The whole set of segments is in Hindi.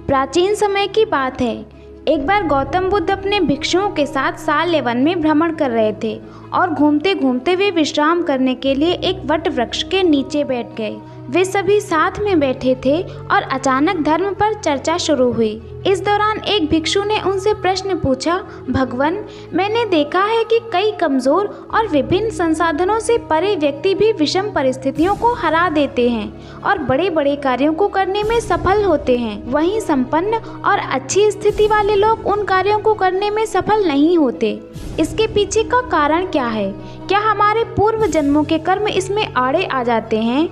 प्राचीन समय की बात है। एक बार गौतम बुद्ध अपने भिक्षुओं के साथ साल्य वन में भ्रमण कर रहे थे और घूमते घूमते वे विश्राम करने के लिए एक वट वृक्ष के नीचे बैठ गए। वे सभी साथ में बैठे थे और अचानक धर्म पर चर्चा शुरू हुई। इस दौरान एक भिक्षु ने उनसे प्रश्न पूछा, भगवान, मैंने देखा है कि कई कमजोर और विभिन्न संसाधनों से परे व्यक्ति भी विषम परिस्थितियों को हरा देते हैं और बड़े बड़े कार्यों को करने में सफल होते हैं। वहीं संपन्न और अच्छी स्थिति वाले लोग उन कार्यों को करने में सफल नहीं होते। इसके पीछे का कारण क्या है? क्या हमारे पूर्व जन्मों के कर्म इसमें आड़े आ जाते हैं?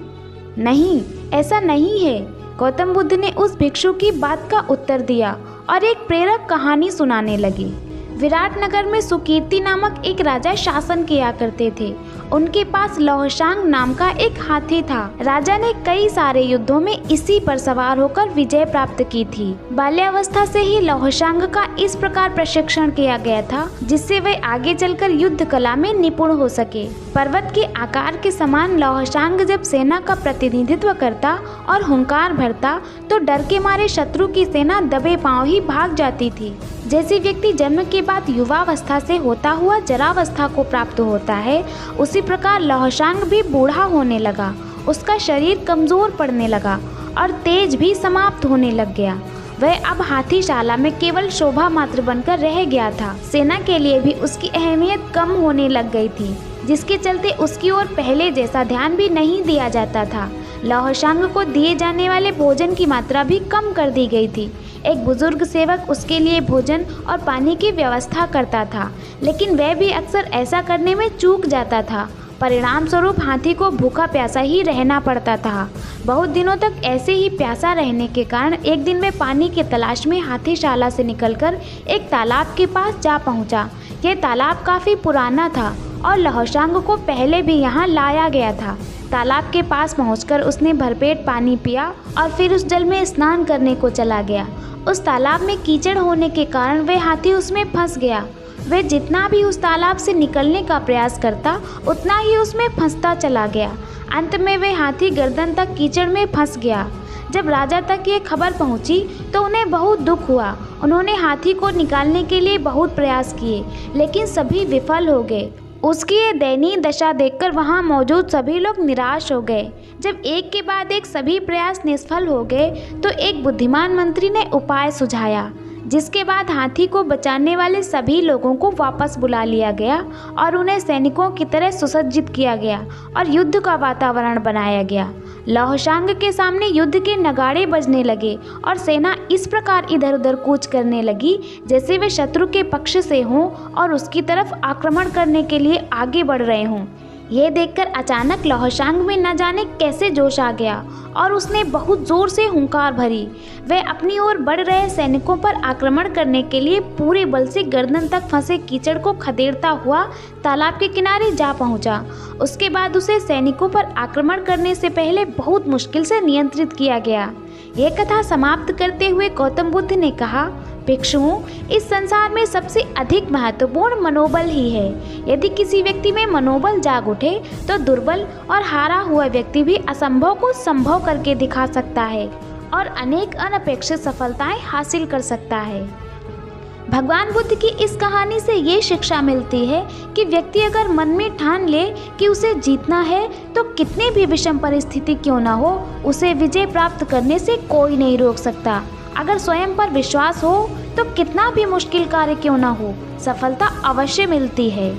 नहीं, ऐसा नहीं है। गौतम बुद्ध ने उस भिक्षु की बात का उत्तर दिया और एक प्रेरक कहानी सुनाने लगे। विराट नगर में सुकीर्ति नामक एक राजा शासन किया करते थे। उनके पास लौहशांग नाम का एक हाथी था। राजा ने कई सारे युद्धों में इसी पर सवार होकर विजय प्राप्त की थी। बाल्यावस्था से ही लौहशांग का इस प्रकार प्रशिक्षण किया गया था जिससे वह आगे चलकर युद्ध कला में निपुण हो सके। पर्वत के आकार के समान लौहशांग जब सेना का प्रतिनिधित्व करता और हुंकार भरता तो डर के मारे शत्रु की सेना दबे पांव ही भाग जाती थी। जैसे व्यक्ति जन्म के बाद युवावस्था से होता हुआ जरावस्था को प्राप्त होता है, उसी प्रकार लौहशांग भी बूढ़ा होने लगा। उसका शरीर कमजोर पड़ने लगा और तेज भी समाप्त होने लग गया। वह अब हाथीशाला में केवल शोभा मात्र बनकर रह गया था। सेना के लिए भी उसकी अहमियत कम होने लग गई थी, जिसके चलते उसकी ओर पहले जैसा ध्यान भी नहीं दिया जाता था। लौहशांग को दिए जाने वाले भोजन की मात्रा भी कम कर दी गई थी। एक बुजुर्ग सेवक उसके लिए भोजन और पानी की व्यवस्था करता था, लेकिन वह भी अक्सर ऐसा करने में चूक जाता था। परिणाम स्वरूप हाथी को भूखा प्यासा ही रहना पड़ता था। बहुत दिनों तक ऐसे ही प्यासा रहने के कारण एक दिन वह पानी की तलाश में हाथीशाला से निकलकर एक तालाब के पास जा पहुंचा। यह तालाब काफ़ी पुराना था और लौहशांग को पहले भी यहाँ लाया गया था। तालाब के पास पहुंचकर उसने भरपेट पानी पिया और फिर उस जल में स्नान करने को चला गया। उस तालाब में कीचड़ होने के कारण वह हाथी उसमें फंस गया। वह जितना भी उस तालाब से निकलने का प्रयास करता, उतना ही उसमें फंसता चला गया। अंत में वह हाथी गर्दन तक कीचड़ में फंस गया। जब राजा तक ये खबर पहुंची तो उन्हें बहुत दुख हुआ। उन्होंने हाथी को निकालने के लिए बहुत प्रयास किए, लेकिन सभी विफल हो गए। उसकी ये दयनीय दशा देखकर वहाँ मौजूद सभी लोग निराश हो गए। जब एक के बाद एक सभी प्रयास निष्फल हो गए तो एक बुद्धिमान मंत्री ने उपाय सुझाया, जिसके बाद हाथी को बचाने वाले सभी लोगों को वापस बुला लिया गया और उन्हें सैनिकों की तरह सुसज्जित किया गया और युद्ध का वातावरण बनाया गया। लौहशांग के सामने युद्ध के नगाड़े बजने लगे और सेना इस प्रकार इधर उधर कूच करने लगी जैसे वे शत्रु के पक्ष से हों और उसकी तरफ आक्रमण करने के लिए आगे बढ़ रहे हों। यह देखकर अचानक लौहशांग में न जाने कैसे जोश आ गया और उसने बहुत जोर से हुंकार भरी। वह अपनी ओर बढ़ रहे सैनिकों पर आक्रमण करने के लिए पूरे बल से गर्दन तक फंसे कीचड़ को खदेड़ता हुआ तालाब के किनारे जा पहुंचा। उसके बाद उसे सैनिकों पर आक्रमण करने से पहले बहुत मुश्किल से नियंत्रित किया गया। यह कथा समाप्त करते हुए गौतम बुद्ध ने कहा, भिक्षुओं, इस संसार में सबसे अधिक महत्वपूर्ण मनोबल ही है। यदि किसी व्यक्ति में मनोबल जाग उठे तो दुर्बल और हारा हुआ व्यक्ति भी असंभव को संभव करके दिखा सकता है और अनेक अनपेक्षित सफलताएं हासिल कर सकता है। भगवान बुद्ध की इस कहानी से ये शिक्षा मिलती है कि व्यक्ति अगर मन में ठान ले कि उसे जीतना है तो कितने भी विषम परिस्थिति क्यों न हो, उसे विजय प्राप्त करने से कोई नहीं रोक सकता। अगर स्वयं पर विश्वास हो तो कितना भी मुश्किल कार्य क्यों न हो, सफलता अवश्य मिलती है।